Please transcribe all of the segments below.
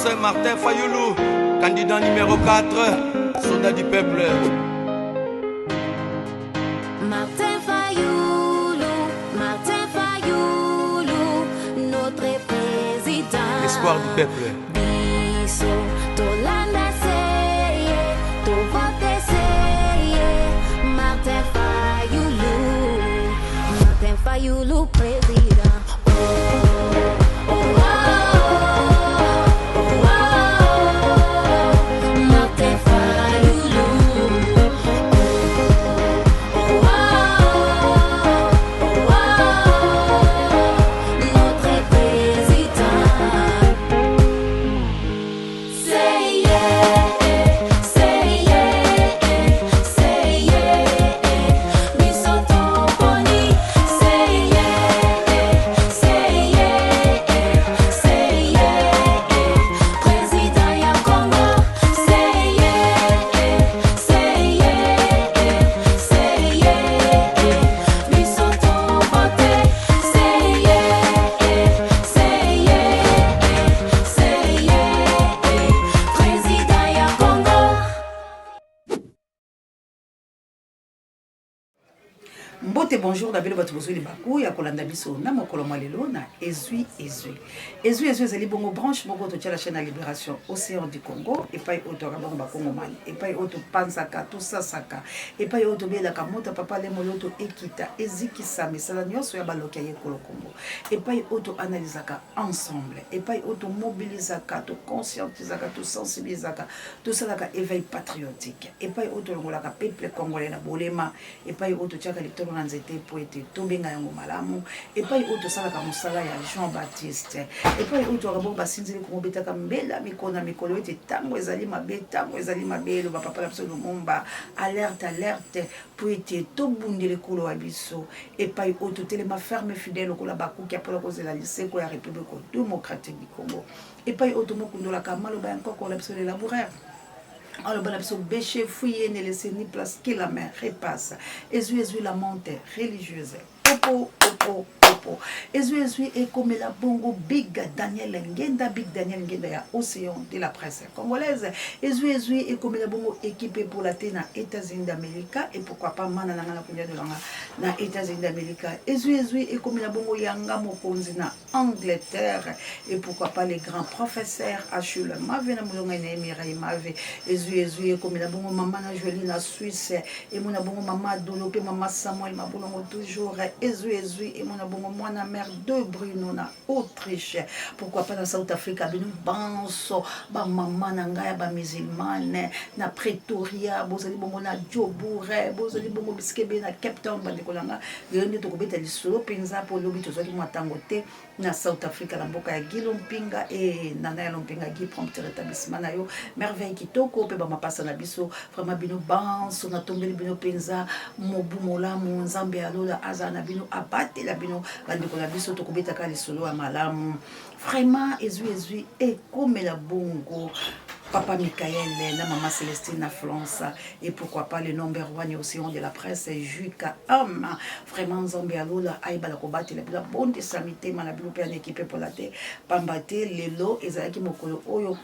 France, Martin Fayoulou, candidat numéro 4, soldat du peuple. Martin Fayoulou, notre président. L'espoir du peuple. Biso, Tolanda seye, to vote seye. Martin Fayoulou, président. Mbote bonjour d'abord votre bonjour les bakou ya kolanda biso na mokolo malelo na ezui ezali bongo branche moko to la chaîne à Libération Océan du Congo et pas auto rabongo bakongo mali et pas auto pansaka tout ça saka et pas auto bela kamota papa le moloto ekita ezikisa misala nyonso ya baloki ya Congo et pas auto analysaka ensemble et pas auto mobilisaka to conscientisaka to sensibilisaka tout ça la éveil patriotique et pas auto ngolaka peuple congolais na bolema et pas auto tchaka lecteur na nzete po ete tobenga yango malamu et pas auto salaka musala ya Jean-Baptiste et pas auto rabo basinzeli ko betaka mbela mikona mikolo ete tango ezali mabelo ba papa la biso momba alerte po ete tobundele kolo wa biso et pas auto telema ferme fidèle ko la baku ki apola ko zela liseko ya République démocratique du Congo et pas auto mokundola kamalo ba encore ko la biso les laboureurs. Alors, on a béché, fouillé, ne laissé ni place que la mer repasse. Ezui la montée religieuse. Opo. Ezui et comme la bongo Big Daniel Ngenda ya Océan de la presse congolaise. Ezui et comme la bongo équipé pour la tena États-Unis d'Amérique et pourquoi pas mana na kunya de na États-Unis d'Amérique. Ezui et comme la bongo yanga mokonzi na Angleterre et pourquoi pas les grands professeurs Achille Mave na mulonga na Mirai Mave. Ezui et comme la bongo maman na Jolie na Suisse et mon bongo maman Dolope maman Samuel mabulongo toujours Ezui et mon bongo moi na mère de Bruno na Autriche pourquoi pas dans South Africa bino banso ba maman na ngaya ba musulmane na Pretoria bozali bongo na Joburg bozali bongo biskebe na Cape Town ba dekolanga yone to kobeta lisolo penza po lobi to zali mwatango te na South Africa la mboka ya Gilompinga et nana ya Lompinga gi prompt rétablissement na yo merveille kitoko pe ba mapasa na biso vraiment bino banso na tombeli bino penza mobu molamu nzambe alola azana bino abate la bino bandeko na biso to kobeta ka lisolo ya malamu vraiment ezui et comme la bongo Papa Michael, la maman Célestine na France et pourquoi pas le number one aussi de la presse Juka vraiment Nzambe alola aiba la kobate la bonne samité malabilo pe en équipe pour la te pambate lelo ezalaki mokolo oyo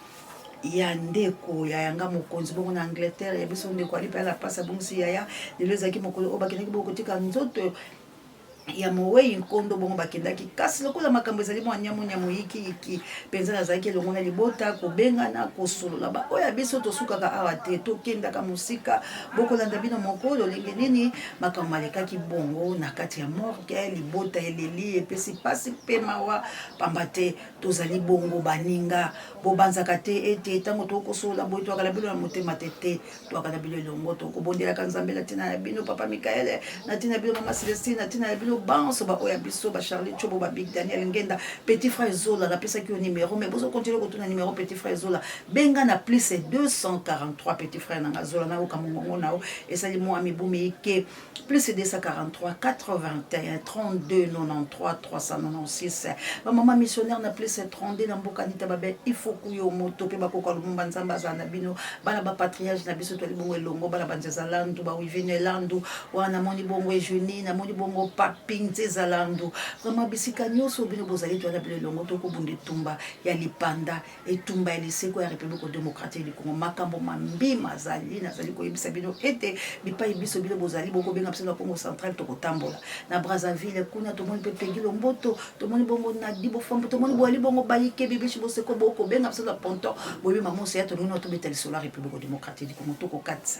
ya ndeko ya yanga mokonzi bongo na Angleterre ya biso ndeko ali pe la passe bonsi ya lelo ezalaki mokolo obakenaki boko tika nzoto ya mowei nkondo bongo bakendaki kasi lokola makambo ezali mwa nyamu iki penza nazalaki elongo na libota kobengana kosolola ba oyo biso tosukaka awa te tokendaka mosika bokolanda bino moko lolenge nini makambo alekaki bongo na kati ya morgue libota eleli epesi pasi mpe mawa pamba te tozali bongo baninga bobanzaka te ete ntango tokosolola boye twakala bino na motema te twakala bino elongo tokobondelaka nzambe na ntina ya bino papa Mikaele na ntina ya bino mama Celestine na ntina ya bino banso ba oya biso ba Charlie Chobo ba Big Daniel Ngenda petit frère Zola la pesa ki au numéro mais vous continuez retourner numéro petit frère Zola benga na plus 243 petit frère na Zola na okamongo na o et ça mo ami boumi ke plus 243 81 32 93 396 ba maman missionnaire na plus 32 na mboka nita babe il faut kuyo moto pe ba koka lumba nzamba za na bino bana ba patriarche na biso to libongo elongo bana banzeza landu ba wivene landu wana moni bongo e jeuni na moni bongo papa camping Zalando vraiment bisika nyonso bino bozali to na bile longo to ko bunde tumba ya lipanda et tumba ya liseko ya République démocratique du Congo makambo mambi mazali nazali ko yebisa bino ete bipai biso bino bozali boko benga psena Congo central to kotambola na Brazzaville kuna to moni pepegi lomboto to moni bongo na dibo fombo to moni boali bongo bayike bibishi boseko boko benga psena ponto boyebi maman c'est to no to betali sur la République démocratique du Congo to ko katsa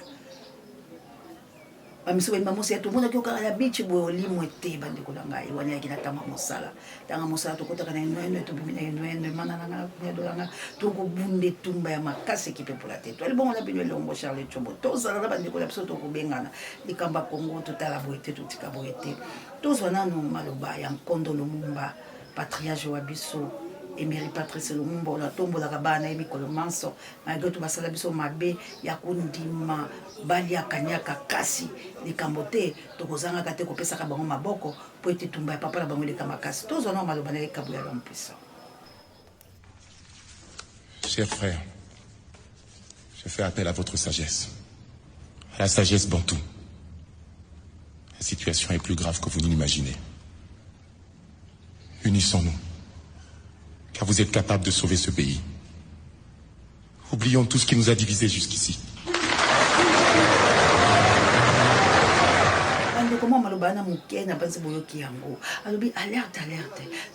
bamiso ba maman c'est to mona ko kala bichi booli mwete bande ko ngai wani yakina tama mosala tanga mosala to kota kana no to bimina no mana na ngado to ko bunde tumba ya makasi ki pepola teto ali bongo na bino longo Charles Chombo to sala bande ko lapso to ko bengana likamba Congo to tala boete to tika boete to zwana no maloba ya Nkondo Lumumba patriarche wa biso Emery Patrice Lumumba la tombo la kabana emi kolomanso malgré tout basala biso mabe ya kundima bali ya kanyaka kasi likambote to kozanga kate ko pesa ka bango maboko po ete tumba ya papa la bango le kamakasi to zona maloba na kabu ya lompisa. Chers frères, je fais appel à votre sagesse, à la sagesse bantou. La situation est plus grave que vous ne l'imaginez. Unissons-nous, car vous êtes capables de sauver ce pays. Oublions tout ce qui nous a divisés jusqu'ici. Comment malobana muke na banzi boyoki yango alobi alerte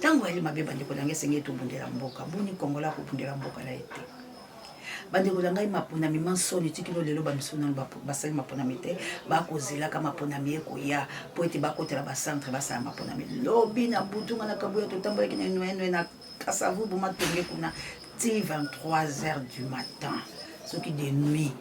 tango ali mabe bande ko lange senge to bundela mboka buni kongola ko bundela mboka la ete bande ko langa mapona mi mansoni tikilo lelo ba misona ba basali mapona mite ba ko zela kama mapona mi ko ya po ete ba ko tela ba centre ba sa mapona mi lobi na butunga na kabuya to tambola kina nwe na kasavu bo matonge kuna ti 23h du matin ce qui de nuit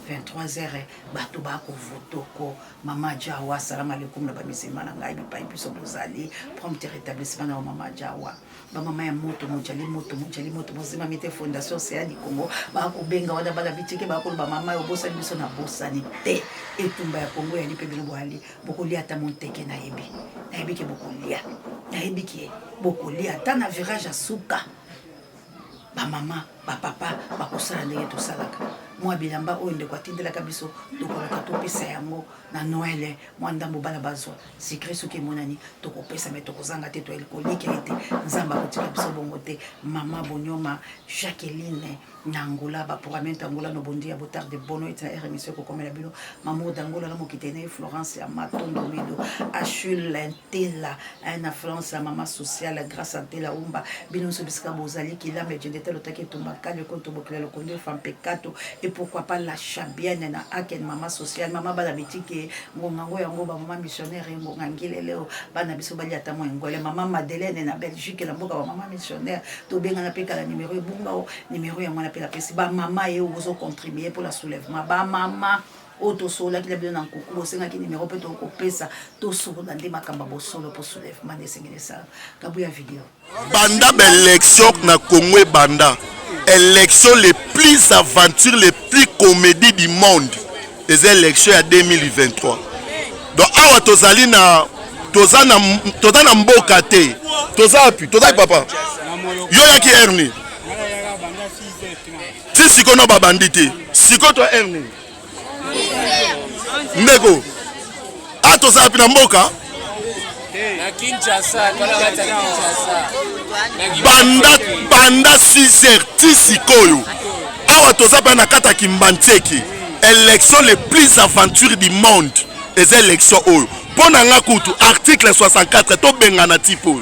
23h bato bako votoko mama Jawa salam alaikum na bamisema na ngai bipai biso bozali prompt rétablissement na mama Jawa ba mama ya moto mojali bozima mite fondation c'est du Congo bako benga wada bala bitike bako ba mama yo bosani biso na bosani te etumba ya Congo ya lipe bilo boali bokolia ata monteke na yebi ke bokolia na yebi ke bokolia ata na virage asuka ba mama ba papa bakosala ndenge tosalaka moi bilamba oyo ndeko atindelaka biso tokoloka topesa yango na Noël moi ndambo bana bazwa secret soki emonani tokopesa me tokozanga te toyeli kolika ete nzambe akotika biso bongo te mama Bonyoma Jacqueline na Angola baprogrammente Angola no bondi ya botar de bono ete na RMC kokomela bilo mamo d'Angola na mokitene Florence ya Matondo Wido Achille Lentela na France la mama sociale grâce à Tela Umba bino so bisika bozali kila me jendete lotaki tumakale konto bokela lokondo femme pekato et pourquoi pas la chabienne na aken mama sociale mama bala bitike ngongango yango ba mama missionnaire ngongangile leo bana biso bali ata mo ngole mama Madeleine na Belgique la mboka ba mama missionnaire to benga na peka la numéro ebumba numéro ya mwana pela pesi ba mama ye ozo contribuer pour la soulèvement ba mama auto sola qui l'a bien en coucou c'est qui numéro peut to pesa to solo dans des makamba bo solo pour soulèvement de sengene ça kabuya vidéo banda élection na Congo banda élection les plus aventures les plus comédies du monde les élections à 2023 donc awa tozali na tozana mboka te tozapi tozali papa yo yaki erni ti sikono babandi te siko to erni ndeko a tozapi na mboka banda 6h ti sikoyo awa tozapi na kata Kimbantieki élection les plus aventures du monde les élections oyo pona nga kutu article 64 to bengana tipo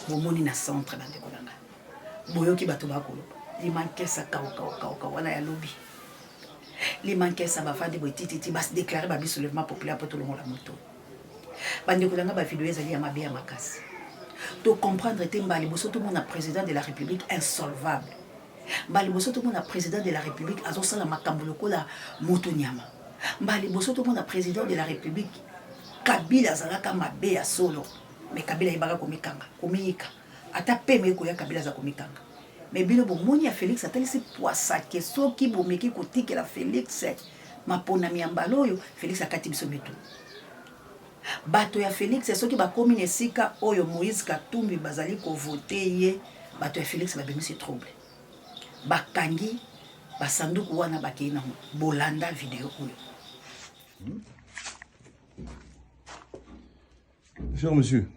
bomoni na centre bande kolanga boyoki bato bakolo limankesa kauka wana ya lobi limankesa bafandi boititi bas déclarer ba soulèvement populaire pour tout le monde la moto bande kolanga ba vidéo ezali ya mabe ya makasi to comprendre te mbali boso tout le monde président de la République insolvable mbali boso tout le monde président de la République azosala makambo lokola moto nyama mbali boso tout le monde président de la République Kabila zalaka mabe ya solo mais Kabila ibaka komikanga komika ata peme ko ya Kabila za komikanga mais bino bomoni ya Félix atalisi poisa ke soki bomeki kotikela Félix mapona miambalo oyo Félix akati biso metu bato ya Félix soki bakomi nesika oyo Moïse Katumbi bazali ko voter ye bato ya Félix babemisi trouble bakangi basanduku wana bakina bolanda video oyo Cher monsieur,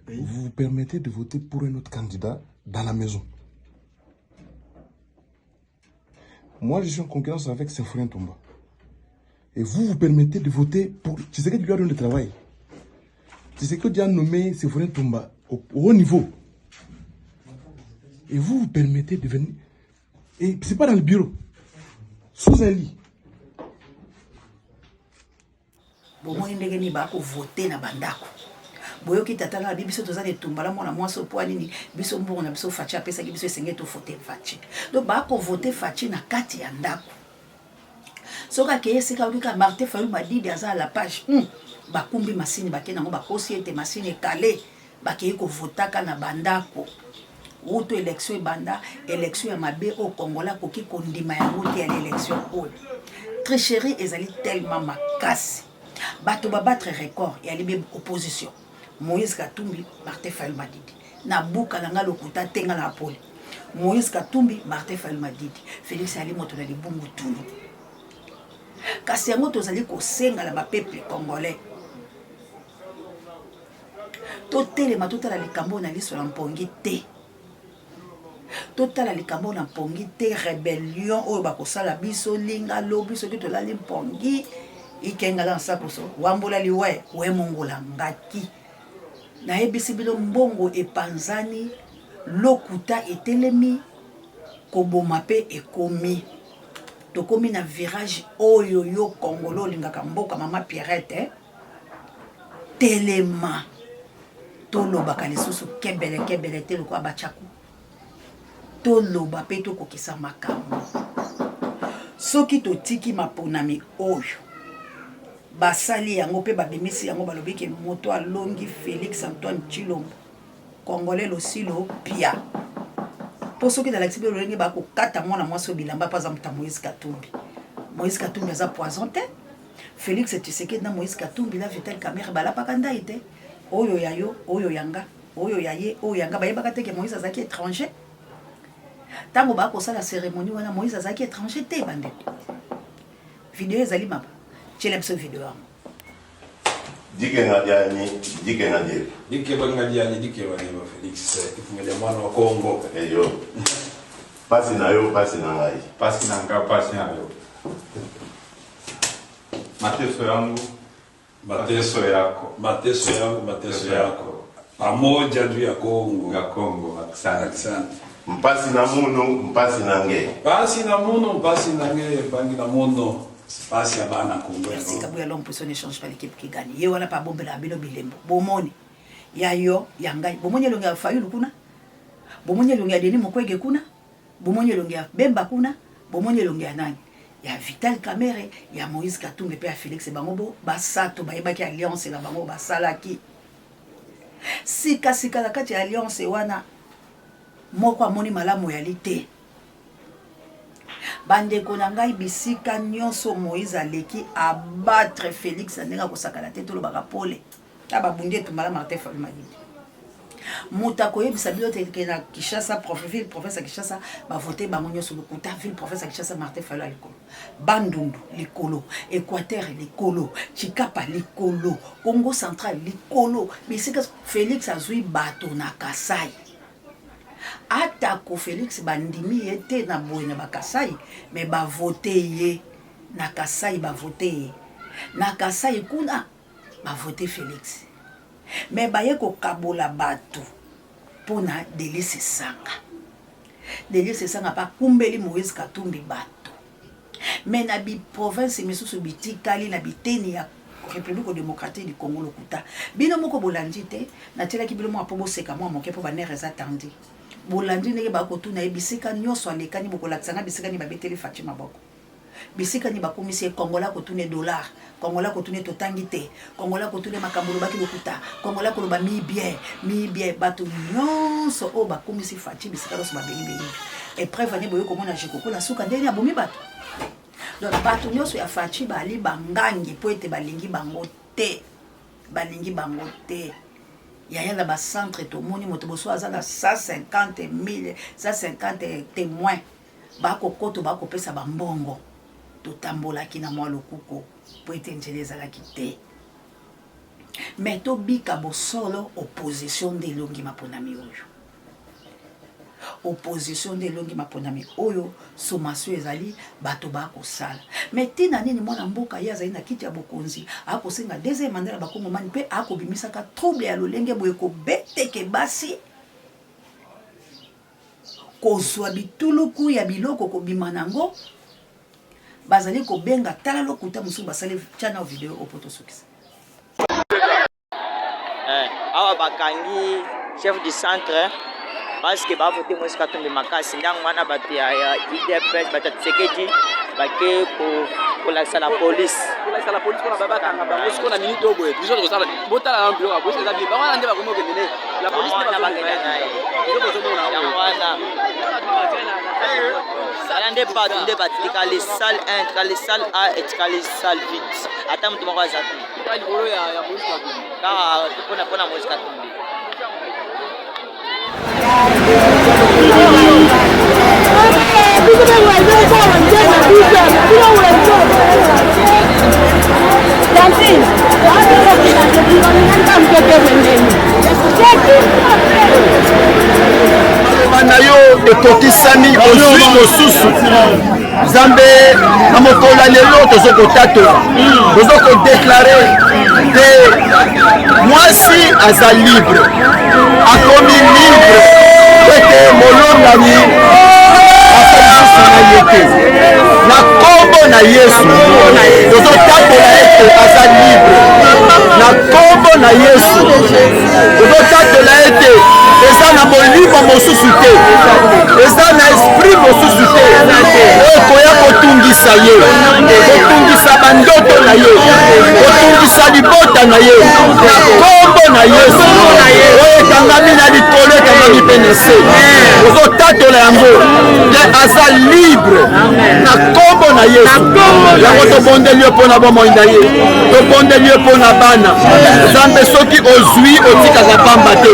vous vous permettez de voter pour un autre candidat dans la maison. Moi, je suis en concurrence avec Symphorien Tomba. Et vous vous permettez de voter pour... Tu sais que tu lui as donné le travail. Tu sais que tu as nommé Symphorien Tomba au haut niveau. Et vous vous permettez de venir... Et c'est pas dans le bureau. Sous un lit. Bon, ndenge ni bako voter na bandako. Boyoki tatanga bibiso tozane tumbala mwana mwasi opoa nini biso mbongo na biso fachi apesa ki biso esenge to voter fachi. Donc bako voter fachi na kati ya ndako. Soka ke esika okika Martin Fayulu Madidi aza la page. Bakumbi masini bakena ngo bakosi ete masini kale bakei ko votaka na bandako. Auto élection banda élection ya mabe au Congola koki kondima ya route ya l'élection oyo. Tricherie ezali tellement makasi. Bato ba battre record et alibe opposition. Moïse Katumbi, Martin Fayulu Madidi. Na buka na lokuta tenga na pole. Moïse Katumbi, Martin Fayulu Madidi. Félix Ali moto na libungu tunu. Kasi yango tozali ko senga la ba peuple congolais. Totelema totala likambo na liso na mpongi te. Totala likambo na mpongi te rébellion oyo bakosala biso linga lobi soki tolali mpongi ikenga dans sakoso wambola liwe we mongola ngaki na ebisi bilo mbongo epanzani lokuta etelemi koboma pe ekomi tokomi na virage oyo yo Congolo lingaka mboka mama Pierrette telema tolobaka lisusu kebele te lokwa bachaku toloba pe tokokisa makambo soki totiki maponami oyo basali yango pe babimisi yango balobiki moto alongi Félix Antoine Tshilombo Congolais losilo pia po soki na laxibe lolenge bakokata mwana mwasi bilamba pa za mta Moïse Katumbi aza poison te Félix Tshisekedi na Moïse Katumbi la Vital Kamerhe bala pakanda ite oyo yayo oyo yanga oyo yaye oyo yanga bayebaka te ke Moïse azaki étranger tango bakosala cérémonie wana Moïse azaki étranger te bande vidéo ezali maba chele biso vidéo dike ngadiani dike ngadiani dike bangadiani dike bangema Félix ifungele mwana wa Kongo eyo pasi na yo pasi na ngai pasi na nga pasi na yo mateso yangu mateso yako pamoja juu ya Kongo asante mpasi na muno mpasi na nge pasi na muno mpasi na nge bangi na muno pasi ya bana Kongo si kabuya l'homme ne change pas l'équipe qui gagne ye wana pa bombe la bilo bilembo bomoni ya yo ya ngai bomoni longa ya Fayulu kuna bomoni longa ya Denis Mukwege kuna bomoni longa ya Bemba kuna bomoni longa ya nani ya Vital Kamerhe ya Moïse Katumbi pe ya Félix bango basato bayebaki alliance na bango basalaki sika la kati ya alliance wana moko amoni malamu ya lite bandeko na ngai bisika nyonso Moïse aleki abattre Félix ndenga kosakana te tolo baka pole aba bundi etumbala Martin Fayulu Madidi muta koyebisa bilo te na Kinshasa province Kinshasa ba voter bango nyonso lokuta ville province Kinshasa Martin Fayulu likolo Bandundu likolo Équateur likolo Chikapa likolo Congo central likolo bisika Félix azui bato na Kasai atako Félix bandimi ete na boye na bakasai mais ba voter ye na Kasai ba voter ye na Kasai kuna ba voter Félix mais baye ko kabola bato pona Délice Sanga pa kumbeli Moïse Katumbi bato mais na bi province misusu bitikali na biteni ya République démocratique du Congo lokuta bino moko bolandi te na tela ki bilo mo apobo seka mo moke po ba nere za tandi bolandi ndenge bakotuna ebisika nyonso alekani bokolakisanga bisika ni babeteli Fatima boko bisika ni bakomisi Kongola kotune dollar Kongola kotune totangi te Kongola kotune makambo baki lokuta Kongola koloba mi bien bato nyonso o bakomisi Fatima bisika loso babeli et preuve ni boyo komona jikoko la suka ndeni abomi bato donc bato nyonso ya Fatima ali bangangi po ete balingi bango te yaya na ba centre to moni moto boso azana 150 témoins bako koto bako pesa bambongo to tambola ki na mwa lokuko po ete njele ezalaki te mais tobika bosolo opposition de longi maponami oyo opposition de longi maponami oyo sommation ezali bato bakosala mais tina nini mwana mboka ye azali na kiti ya bokonzi akosenga deuxième mandat ya bakongomani mpe akobimisaka trouble ya lolenge boye kobeteke basi kozwa bituluku ya biloko kobima nango bazali kobenga tala lokuta mosusu basali chana video opoto sokisa awa bakangi chef du centre parce que bavote mwesi katumbi makasi ndango wana bato ya idps bato ya Tshisekedi bake kolakisa la police kona babakanga bango sikona minute oboye biso tokosala botala na biloko bosi eza bien bango nde bakomi okendele la police nde bakenda naye yango wana ala nde bato nde batikali salle 1 tikali salle A et tikali salle vide ata moto moko aza te likolo ya police katumbi kaka mpona mwesi katumbi na yo ekokisani ozwi mosusu nzambe na mokolo ya lelo tozokotatola tozokodeklare te mwasi aza libre akomi libre ete molongani asalisi na ye te na kombo na yesu tozotatola ete aza libre na kombo na yesu tozotatola ete eza na molimo mosusu te eza na esprit mosusu te oyo koya kotungisa ye kotungisa bandoto na ye kotungisa libota na ye na kombo na yesu oyo ekangami na likolo ekangami mpe na se ozotatola yango te aza libre na kombo na yesu yango tobondeli yo mpo na bomoi na ye tobondeli yo mpo na bana nzambe soki ozwi otikaka pamba te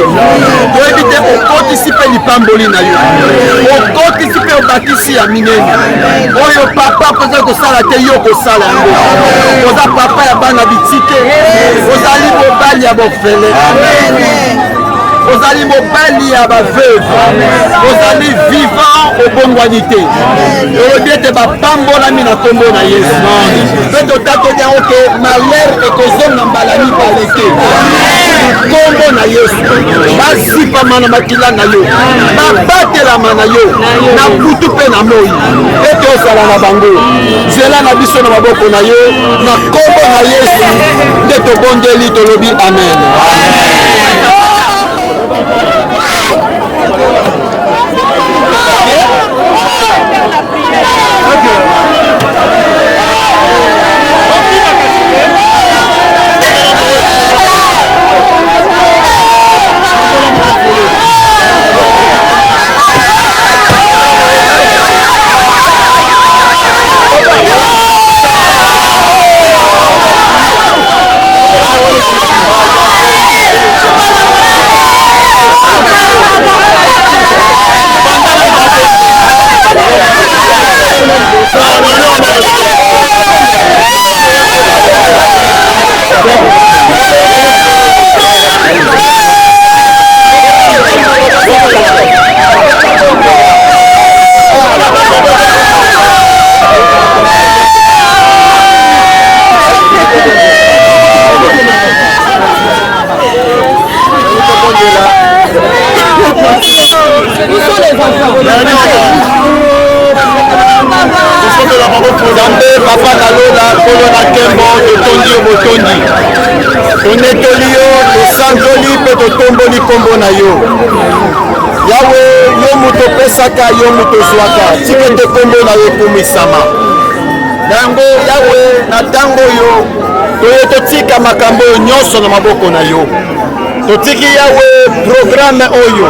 toyebi te okotisi mpe lipamboli na yo okotisi mpe obakisi ya minene oyo papa koza kosala te yo kosala yango oza papa ya bana bitike ozali mobali ya bofele ozali mobali ya baveuve ozali vivant obongwani te olobi ete bapambolami na kombo na yesu mpe totatoli yango ke malere ekozonga mbala mibale te kombo na yesu basipama na makila na yo babatelama na yo na butu mpe na moi ete ozala na bango nzela na biso na maboko na yo na kombo na yesu nde tobondeli tolobi amen. Papa Kalola, Kolona Kembo, Totondi Obotondi. Tonetoli yo, tosangoli pe totomboli kombo na yo. Yawe, yo muto pesaka, yo muto zwaka. Tike te kombo na yo kumisama. Dango, Yawe, na tango yo, toye totika makambo nyonso na maboko na yo. Totiki Yawe programme oyo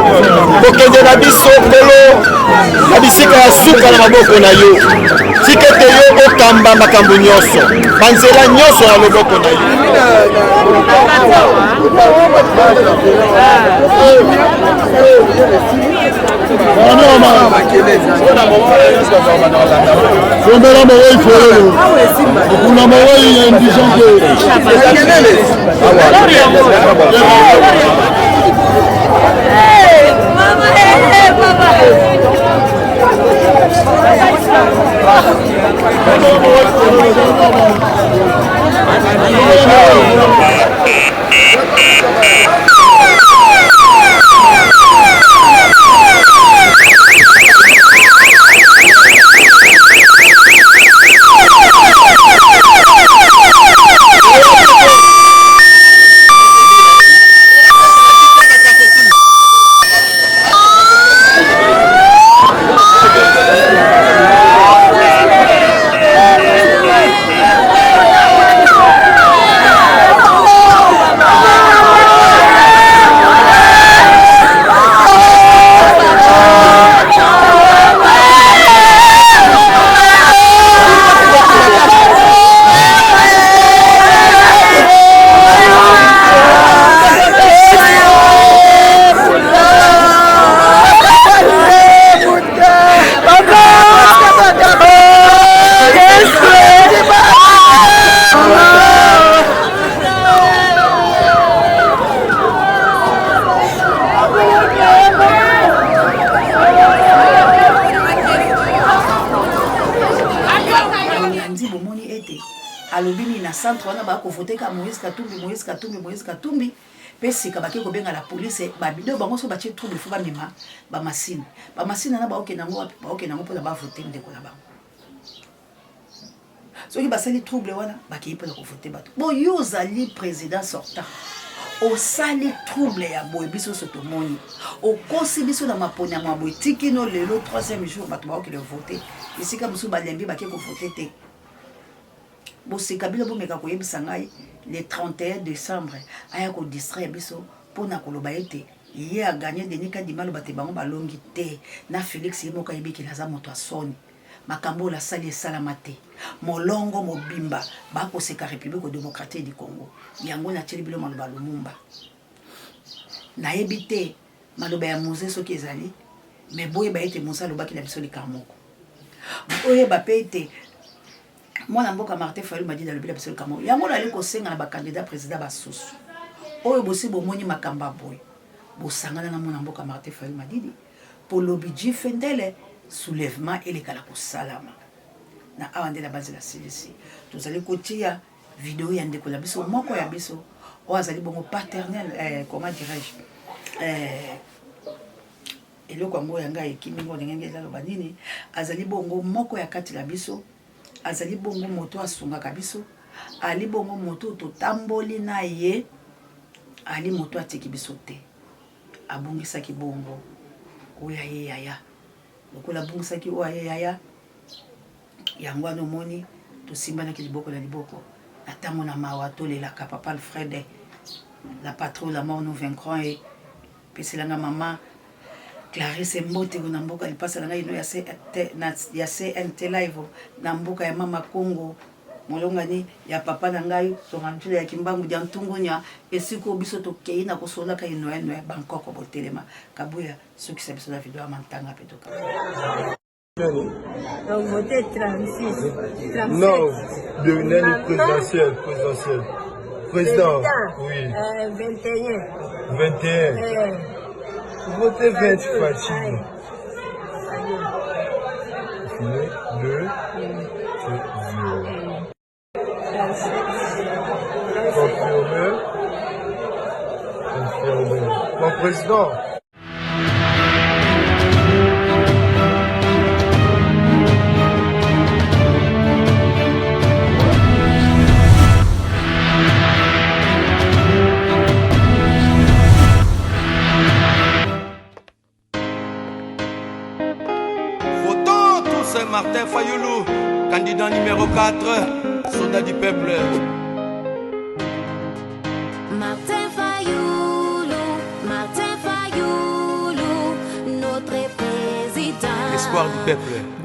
kokende na biso kolo na bisika ya suka na maboko na yo tikete yo okamba makambo nyonso banzela nyonso na loboko na yo Sombela Mawai Foyo. Kuna Mawai indigent que. alobini na centre wana ba ko voter ka Moïse Katumbi pesi ka baki ko benga la police ba bido bango so ba tie trouble fo ba mema ba machine na ba oke nango pona ba voter ndeko na bango soki basali trouble wana baki pona ko voter bato bo yo zali président sortant au sali trouble ya boye biso soto moni au kosi biso na maponi ya boye tikino lelo 3e jour bato ba oke le voter ici comme sous balembi baki ko voter te. Bon, c'est Kabila Bomeka koyebisa ngai le 31 décembre aya ko distraire biso pona koloba ete ye a gagné Denis Kadimalo bate bango balongi te na Félix Yemo kayebiki laza moto asoni makambo la sali salamate molongo mobimba ba ko seka République démocratique du Congo yango na tsheli bilo maloba Lumumba na yebite maloba ya Moses soki ezali mais boye ba ete Moussa lobaki na biso likamoko boye ba pete moi na mboka Martin Fayulu m'a dit dans le bilan absolu kamo yango na liko senga na ba candidat président ba susu oyo bosi bomoni makamba boy bo sangana na mona mboka Martin Fayulu m'a dit pour l'obidji fendele soulèvement et les kala ko salama na awande la base la CDC tous allez kotia vidéo ya ndeko la biso moko ya biso o azali bongo paternel comment dirais-je eloko yango yanga ekimi ngo ndenge ezalo banini azali bongo moko ya kati la biso azali bongo moto asungaka biso ali bongo moto totamboli na ye ali moto atiki biso te abungisaki bongo oya ye yaya lokola abungisaki oya ye yaya yango wana omoni tosimbanaki liboko na liboko na ntango na mawa tolelaka papa Alfred la patrouille la mort nous vaincrons et peselanga mama Clarisse Mbote na mboka lipasa na ngai no ya CNT live na mboka ya mama Congo molongani ya papa na ngai to ngantule ya kimbangu dia ntungunya esiko biso to keina ko sola ka ino ya Bangkok botelema kabuya soki sa biso la video amantanga petoka donc voté 36 37 non de l'année présidentielle président oui 21 votez 20 facile. Le confirmé. Mon président. Martin Fayulu, candidat numéro 4, soldat du peuple. Martin Fayulu, notre président. L'espoir du peuple.